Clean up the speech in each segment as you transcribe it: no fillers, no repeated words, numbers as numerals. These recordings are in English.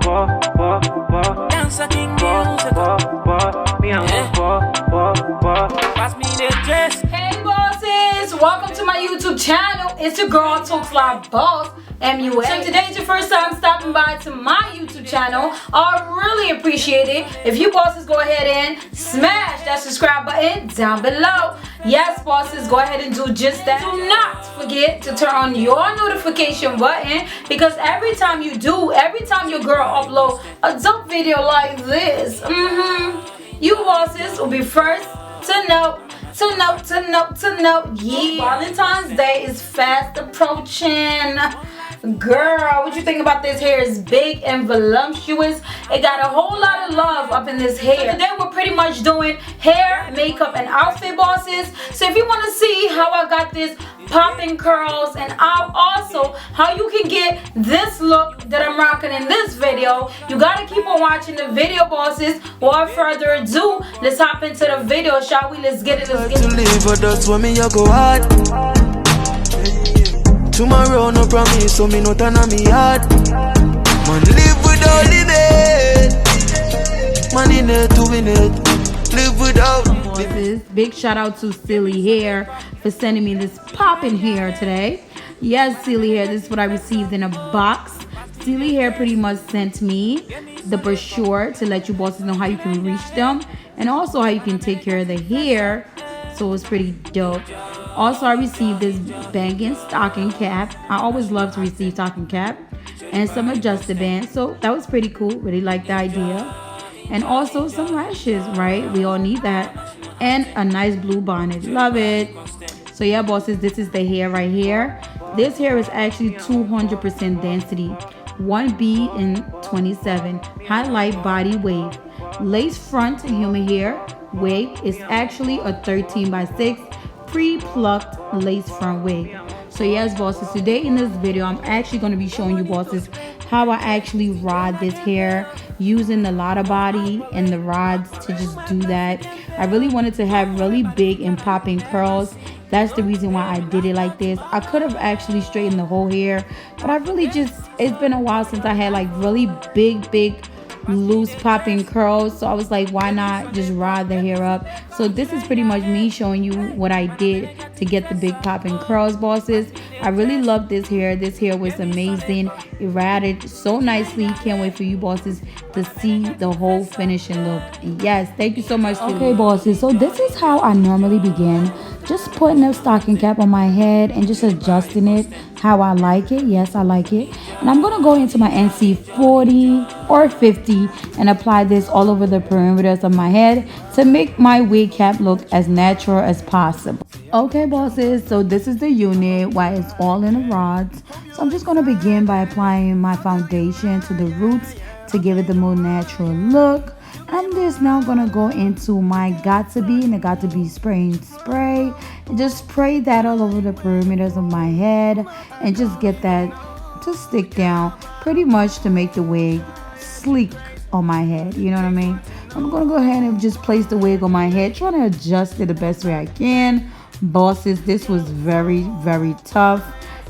Hey bosses, welcome to my YouTube channel. It's your girl Tokslabossmua. So if today's your first time stopping by to my YouTube channel, I really appreciate it if you bosses go ahead and smash that subscribe button down below. Yes bosses, go ahead and do just that. Do not forget to turn on your notification button, because every time you do, every time your girl upload a dope video like this, you bosses will be first to know. Yeah, Valentine's Day is fast approaching. Girl, what you think about this hair? Is big and voluptuous. It got a whole lot of love up in this hair. So today we're pretty much doing hair, makeup, and outfit bosses. So if you want to see how I got this popping curls, and also how you can get this look that I'm rocking in this video, you gotta keep on watching the video bosses. Without further ado, let's hop into the video, shall we? Let's get it, let's get it. Tomorrow no promise, so me no turn on me heart. Man live without limit. Man in it to win it. Live without bosses. Big shout out to CELiEHAIR for sending me this popping hair today. Yes, CELiEHAIR, this is what I received in a box. CELiEHAIR pretty much sent me the brochure to let you bosses know how you can reach them, and also how you can take care of the hair. So it's pretty dope. Also, I received this banging stocking cap. I always love to receive stocking cap, and some adjuster bands. So that was pretty cool. Really like the idea. And also some lashes, right? We all need that. And a nice blue bonnet. Love it. So yeah, bosses, this is the hair right here. This hair is actually 200% density. 1B in 27. Highlight body wave. Lace front human hair wig is actually a 13 by 6 pre-plucked lace front wig. So yes bosses, today in this video I'm actually going to be showing you bosses how I actually rod this hair using the lotta body and the rods to just do that. I really wanted to have really big and popping curls. That's the reason why I did it like this. I could have actually straightened the whole hair, but I really just, it's been a while since I had like really big loose popping curls, so I was like, why not just rod the hair up? So this is pretty much me showing you what I did to get the big popping curls bosses. I really love this hair. This hair was amazing. It ratted so nicely. Can't wait for you bosses to see the whole finishing look. And yes, thank you so much. Okay bosses, so this is how I normally begin. Just putting a stocking cap on my head and just adjusting it how I like it. Yes, I like it. And I'm going to go into my NC 40 or 50 and apply this all over the perimeters of my head to make my wig cap look as natural as possible. Okay bosses, so this is the unit while it's all in the rods. So I'm just going to begin by applying my foundation to the roots to give it the more natural look. I'm just now gonna go into my Got2b and the Got2b spray and just spray that all over the perimeters of my head and just get that to stick down pretty much to make the wig sleek on my head, you know what I mean? I'm gonna go ahead and just place the wig on my head, trying to adjust it the best way I can. Bosses, this was very tough,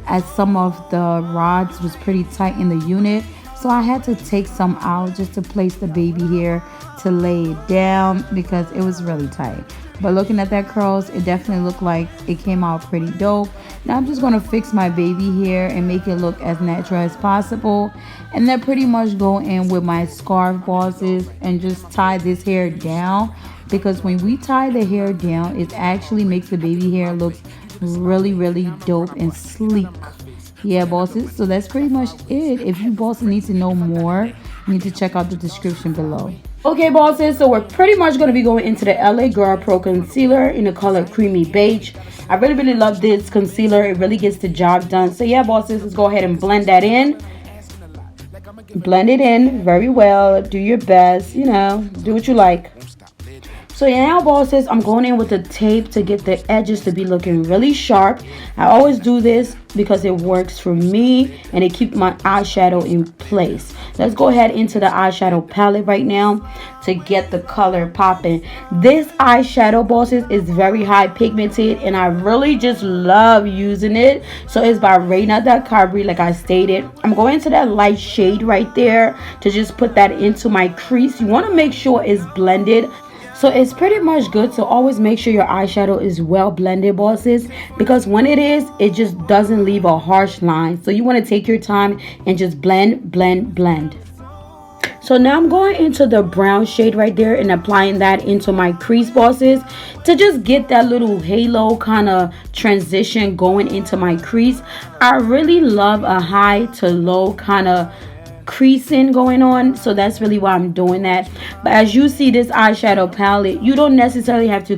as some of the rods was pretty tight in the unit. So I had to take some out just to place the baby hair to lay it down because it was really tight. But looking at that curls, it definitely looked like it came out pretty dope. Now I'm just going to fix my baby hair and make it look as natural as possible. And then pretty much go in with my scarf bosses and just tie this hair down. Because when we tie the hair down, it actually makes the baby hair look really dope and sleek. Yeah bosses, so that's pretty much it. If you bosses need to know more, you need to check out the description below. Okay bosses, so we're pretty much going to be going into the LA Girl Pro Concealer in the color Creamy Beige. I really love this concealer. It really gets the job done. So yeah bosses, let's go ahead and blend that in. Blend it in very well. Do your best, you know, do what you like. So yeah, now bosses, I'm going in with the tape to get the edges to be looking really sharp. I always do this because it works for me and it keeps my eyeshadow in place. Let's go ahead into the eyeshadow palette right now to get the color popping. This eyeshadow, bosses, is very high pigmented and I really just love using it. So it's by Rimmel, like I stated. I'm going to that light shade right there to just put that into my crease. You want to make sure it's blended. So it's pretty much good to always make sure your eyeshadow is well blended, bosses, because when it is, it just doesn't leave a harsh line. So you want to take your time and just blend, blend, blend. So now I'm going into the brown shade right there and applying that into my crease, bosses, to just get that little halo kind of transition going into my crease. I really love a high to low kind of creasing going on, so that's really why I'm doing that. But as you see, this eyeshadow palette, you don't necessarily have to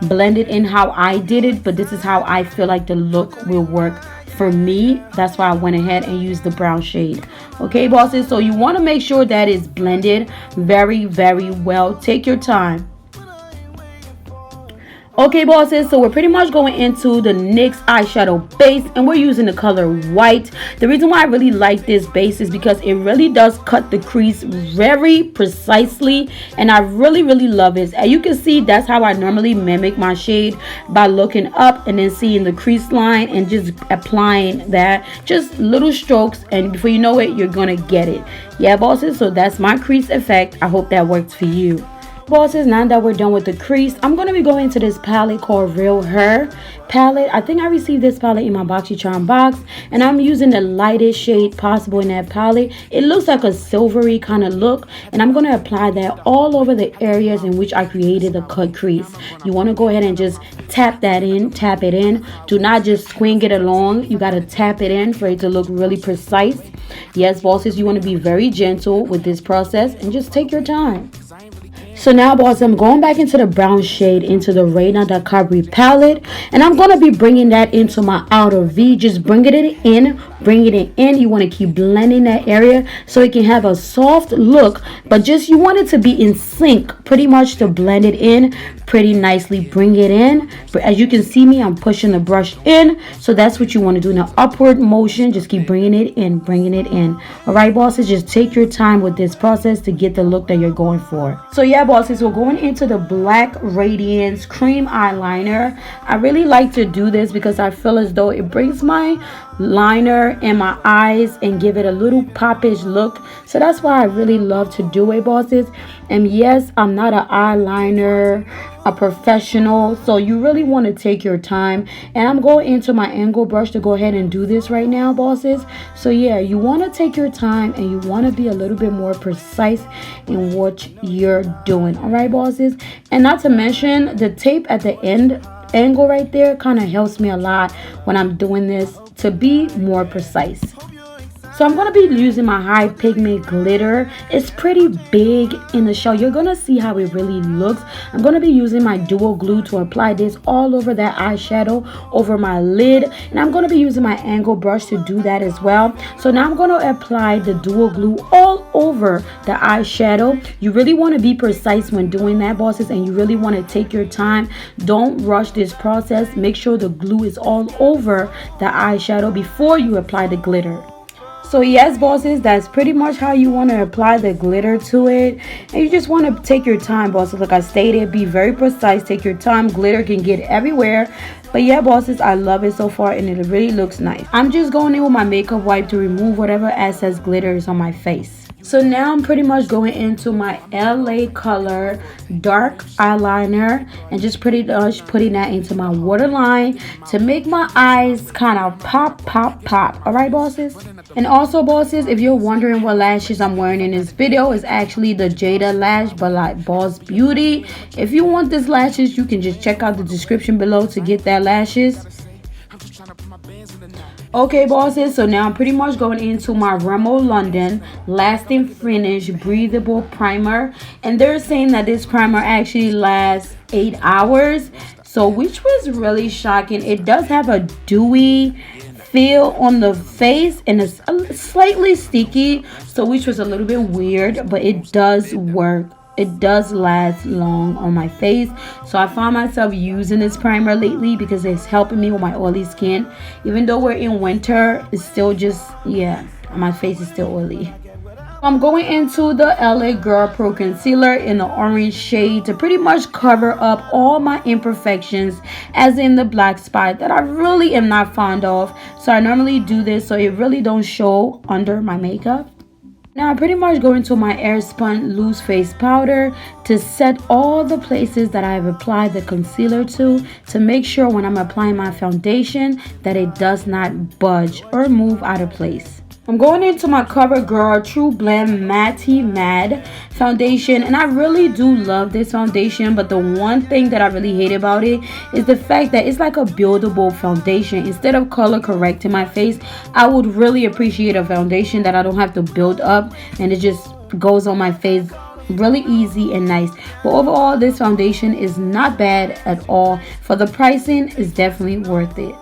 blend it in how I did it, but this is how I feel like the look will work for me. That's why I went ahead and used the brown shade. Okay, bosses, so you want to make sure that it's blended very, very well. Take your time. Okay, bosses, so we're pretty much going into the NYX eyeshadow base and we're using the color white. The reason why I really like this base is because it really does cut the crease very precisely and I really love it. As you can see, that's how I normally mimic my shade, by looking up and then seeing the crease line and just applying that, just little strokes, and before you know it, you're gonna get it. Yeah, bosses, so that's my crease effect. I hope that works for you. Bosses, now that we're done with the crease, I'm going to be going to this palette called Real Hair palette. I think I received this palette in my BoxyCharm box and I'm using the lightest shade possible in that palette. It looks like a silvery kind of look and I'm going to apply that all over the areas in which I created the cut crease. You want to go ahead and just tap it in. Do not just swing it along. You got to tap it in for it to look really precise. Yes, bosses, you want to be very gentle with this process and just take your time. So now, boss, I'm going back into the brown shade into the Rimmel palette, and I'm going to be bringing that into my outer V. Just bringing it in. You want to keep blending that area so it can have a soft look, but just you want it to be in sync, pretty much, to blend it in pretty nicely. Bring it in. But as you can see me, I'm pushing the brush in, so that's what you want to do in an upward motion. Just keep bringing it in. All right, bosses, just take your time with this process to get the look that you're going for. So yeah, bosses, we're going into the Black Radiance cream eyeliner. I really like to do this because I feel as though it brings my liner in my eyes and give it a little popish look. So that's why I really love to do it, bosses. And yes, I'm not an eyeliner a professional, so you really want to take your time. And I'm going into my angle brush to go ahead and do this right now, bosses. So yeah, you want to take your time and you want to be a little bit more precise in what you're doing. All right, bosses. And not to mention, the tape at the end angle right there kind of helps me a lot when I'm doing this to be more precise. So I'm going to be using my high pigment glitter. It's pretty big in the show. You're going to see how it really looks. I'm going to be using my dual glue to apply this all over that eyeshadow, over my lid. And I'm going to be using my angle brush to do that as well. So now I'm going to apply the dual glue all over the eyeshadow. You really want to be precise when doing that, bosses, and you really want to take your time. Don't rush this process. Make sure the glue is all over the eyeshadow before you apply the glitter. So yes, bosses, that's pretty much how you want to apply the glitter to it. And you just want to take your time, bosses. Like I stated, be very precise. Take your time. Glitter can get everywhere. But yeah, bosses, I love it so far and it really looks nice. I'm just going in with my makeup wipe to remove whatever excess glitter is on my face. So now I'm pretty much going into my LA Color dark eyeliner and just pretty much putting that into my waterline to make my eyes kind of pop. All right, bosses? And also, bosses, if you're wondering what lashes I'm wearing in this video, it's actually the Jada lash by Boss Beauty. If you want this lashes, you can just check out the description below to get that lashes. Okay, bosses, so now I'm pretty much going into my Rimmel London Lasting Finish Breathable Primer. And they're saying that this primer actually lasts 8 hours. So, which was really shocking. It does have a dewy feel on the face and it's slightly sticky. So, which was a little bit weird, but it does work it does last long on my face. So I find myself using this primer lately because it's helping me with my oily skin. Even though we're in winter, it's still just, yeah, my face is still oily. I'm going into the LA Girl Pro Concealer in the orange shade to pretty much cover up all my imperfections, as in the black spot that I really am not fond of. So I normally do this so it really don't show under my makeup. Now I pretty much go into my Airspun loose face powder to set all the places that I have applied the concealer to make sure when I'm applying my foundation that it does not budge or move out of place. I'm going into my CoverGirl True Blend Matte Mad foundation, and I really do love this foundation, but the one thing that I really hate about it is the fact that it's like a buildable foundation. Instead of color correcting my face, I would really appreciate a foundation that I don't have to build up and it just goes on my face really easy and nice. But overall, this foundation is not bad at all. For the pricing, it's definitely worth it.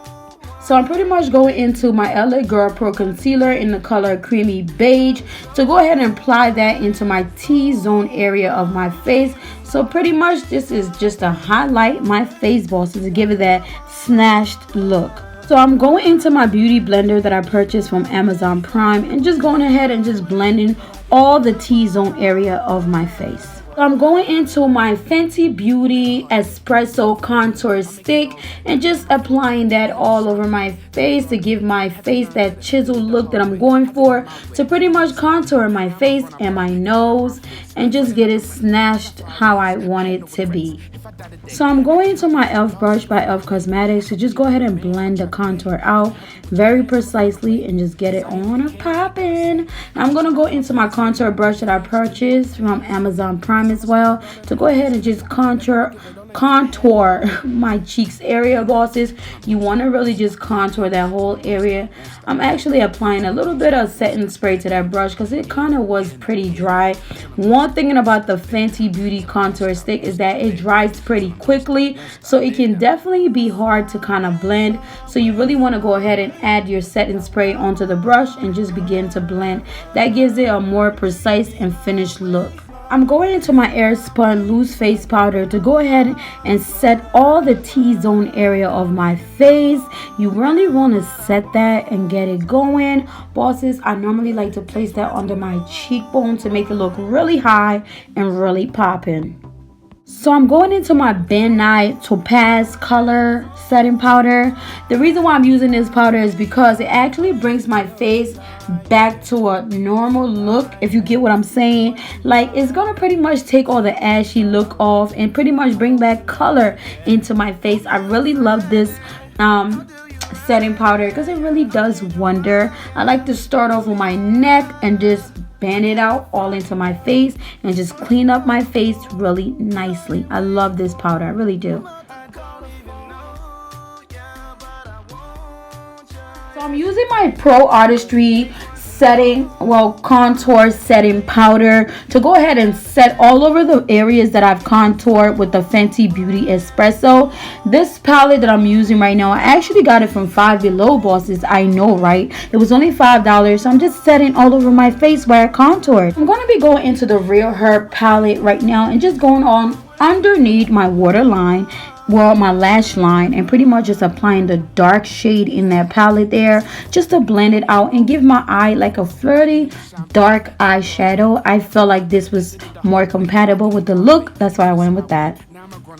So I'm pretty much going into my LA Girl Pro Concealer in the color Creamy Beige to go ahead and apply that into my T-zone area of my face. So pretty much this is just to highlight my face bosses to give it that snatched look. So I'm going into my beauty blender that I purchased from Amazon Prime and just going ahead and just blending all the T-zone area of my face. So I'm going into my Fenty Beauty Espresso Contour Stick and just applying that all over my face to give my face that chiseled look that I'm going for, to pretty much contour my face and my nose and just get it snatched how I want it to be. So I'm going into my e.l.f. brush by e.l.f. Cosmetics to just go ahead and blend the contour out very precisely and just get it on a poppin'. I'm going to go into my contour brush that I purchased from Amazon Prime as well to go ahead and just contour my cheeks area, bosses. You want to really just contour that whole area. I'm actually applying a little bit of setting spray to that brush because it kind of was pretty dry. One thing about the Fenty Beauty contour stick is that it dries pretty quickly, so it can definitely be hard to kind of blend. So you really want to go ahead and add your setting spray onto the brush and just begin to blend. That gives it a more precise and finished look. I'm going into my Airspun loose face powder to go ahead and set all the T-zone area of my face. You really want to set that and get it going, bosses. I normally like to place that under my cheekbone to make it look really high and really poppin'. So I'm going into my Ben Nye Topaz color setting powder. The reason why I'm using this powder is because it actually brings my face back to a normal look, if you get what I'm saying. Like, it's gonna pretty much take all the ashy look off and pretty much bring back color into my face. I really love this setting powder because it really does wonder. I like to start off with my neck and just band it out all into my face and just clean up my face really nicely. I love this powder, I really do. So I'm using my Pro Artistry contour setting powder to go ahead and set all over the areas that I've contoured with the Fenty Beauty Espresso. This palette that I'm using right now, I actually got it from Five Below, bosses. I know, right? It was only $5, so I'm just setting all over my face where I contoured. I'm going to be going into the Real Her palette right now and just going on underneath my waterline, well, my lash line, and pretty much just applying the dark shade in that palette there just to blend it out and give my eye like a flirty dark eyeshadow. I felt like this was more compatible with the look, that's why I went with that.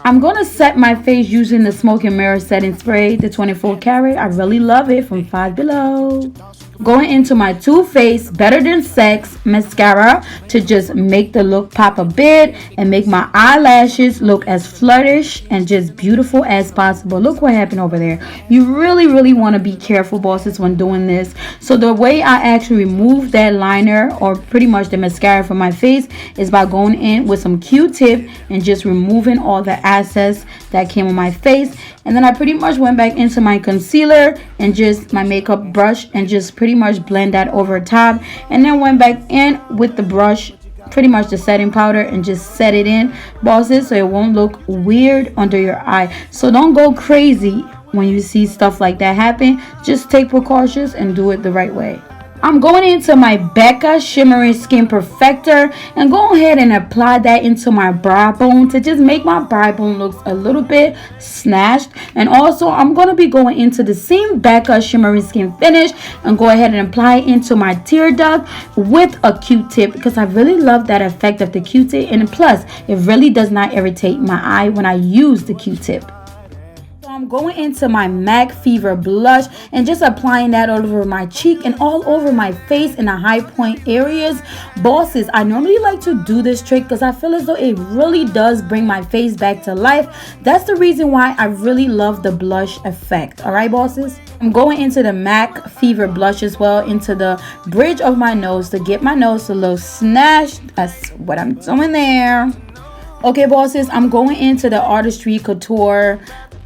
I'm going to set my face using the Smoke and Mirror setting spray, the 24 karat. I really love it, from Five Below. Going into my Too Faced Better Than Sex mascara to just make the look pop a bit and make my eyelashes look as flourish and just beautiful as possible. Look what happened over there. You really want to be careful, bosses, when doing this. So the way I actually remove that liner, or pretty much the mascara, from my face is by going in with some Q-tip and just removing all the excess that came on my face. And then I pretty much went back into my concealer and just my makeup brush and just pretty much blend that over top, and then went back in with the brush, pretty much the setting powder, and just set it in, bosses, so it won't look weird under your eye. So don't go crazy when you see stuff like that happen. Just take precautions and do it the right way. I'm going into my Becca Shimmering Skin Perfector and go ahead and apply that into my brow bone to just make my brow bone look a little bit snatched. And also I'm going to be going into the same Becca Shimmering Skin Finish and go ahead and apply it into my tear duct with a Q-tip, because I really love that effect of the Q-tip, and plus it really does not irritate my eye when I use the Q-tip. I'm going into my MAC Fever blush and just applying that all over my cheek and all over my face in the high point areas. Bosses, I normally like to do this trick because I feel as though it really does bring my face back to life. That's the reason why I really love the blush effect. All right, bosses? I'm going into the MAC Fever blush as well into the bridge of my nose to get my nose a little snatched. That's what I'm doing there. Okay, bosses, I'm going into the Artistry Couture.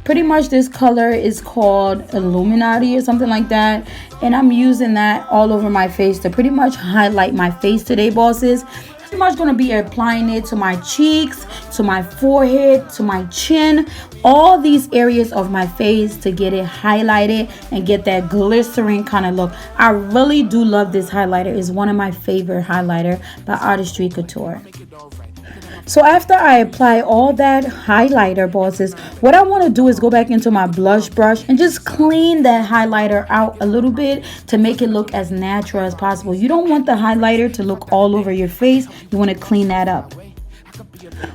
Pretty much this color is called Illuminati or something like that, and I'm using that all over my face to pretty much highlight my face today, bosses. Pretty much going to be applying it to my cheeks, to my forehead, to my chin, all these areas of my face to get it highlighted and get that glycerin kind of look. I really do love this highlighter. It's one of my favorite highlighter by Artistry Couture. So after I apply all that highlighter, bosses, what I want to do is go back into my blush brush and just clean that highlighter out a little bit to make it look as natural as possible. You don't want the highlighter to look all over your face. You want to clean that up.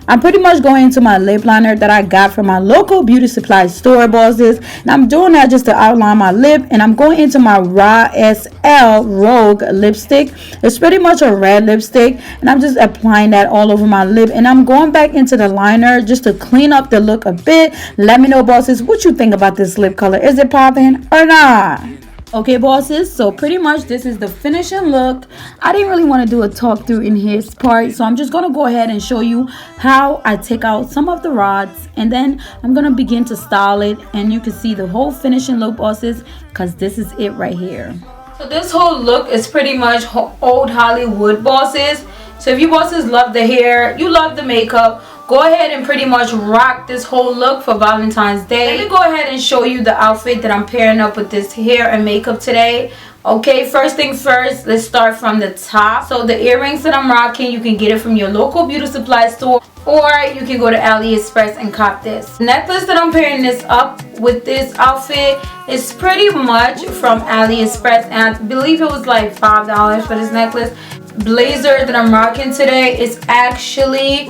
I'm pretty much going into my lip liner that I got from my local beauty supply store, bosses. And I'm doing that just to outline my lip. And I'm going into my Raw SL Rogue lipstick. It's pretty much a red lipstick. And I'm just applying that all over my lip. And I'm going back into the liner just to clean up the look a bit. Let me know, bosses, what you think about this lip color. Is it popping or not? Okay, bosses, so pretty much this is the finishing look. I didn't really want to do a talk through in his part, so I'm just going to go ahead and show you how I take out some of the rods, and then I'm going to begin to style it, and you can see the whole finishing look, bosses, because this is it right here. So this whole look is pretty much old Hollywood, bosses. So if you bosses love the hair, you love the makeup, go ahead and pretty much rock this whole look for Valentine's Day. Let me go ahead and show you the outfit that I'm pairing up with this hair and makeup today. Okay, first thing first, let's start from the top. So the earrings that I'm rocking, you can get it from your local beauty supply store, or you can go to AliExpress and cop this. Necklace that I'm pairing this up with this outfit is pretty much from AliExpress, and I believe it was like $5 for this necklace. Blazer that I'm rocking today is actually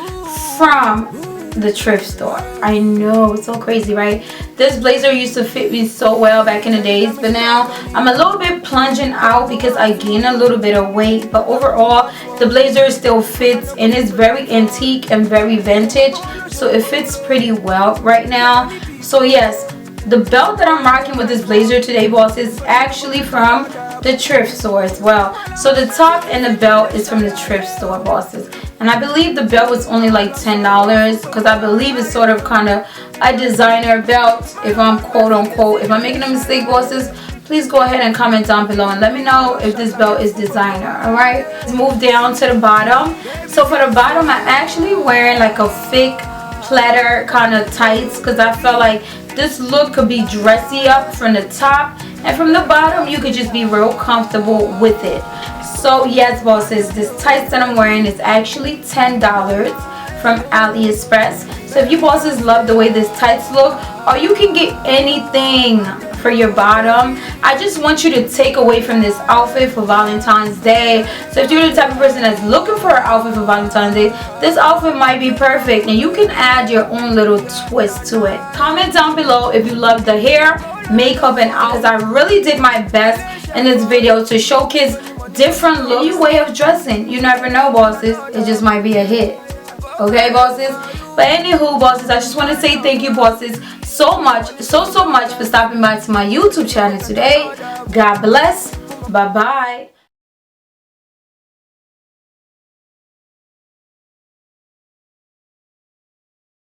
from the thrift store. I know, it's so crazy, right? This blazer used to fit me so well back in the days, but now I'm a little bit plunging out because I gained a little bit of weight. But overall, the blazer still fits, and it's very antique and very vintage, so it fits pretty well right now. So yes, the belt that I'm rocking with this blazer today, boss, is actually from the thrift store as well. So the top and the belt is from the thrift store, bosses. And I believe the belt was only like $10, because I believe it's sort of kind of a designer belt, if I'm quote unquote. If I'm making a mistake, bosses, please go ahead and comment down below and let me know if this belt is designer. Alright, let's move down to the bottom. So for the bottom, I'm actually wearing like a thick platter kind of tights, because I felt like this look could be dressy up from the top, and from the bottom you could just be real comfortable with it. So yes, bosses, this tights that I'm wearing is actually $10 from AliExpress. So if you bosses love the way this tights look, or you can get anything for your bottom, I just want you to take away from this outfit for Valentine's Day. So if you're the type of person that's looking for an outfit for Valentine's Day, this outfit might be perfect, and you can add your own little twist to it. Comment down below if you love the hair, makeup, and outfits. I really did my best in this video to showcase different looks, new way of dressing. You never know, bosses, it just might be a hit. Okay, bosses? But anywho, bosses, I just want to say thank you, bosses, so much for stopping by to my YouTube channel today. God bless. Bye bye.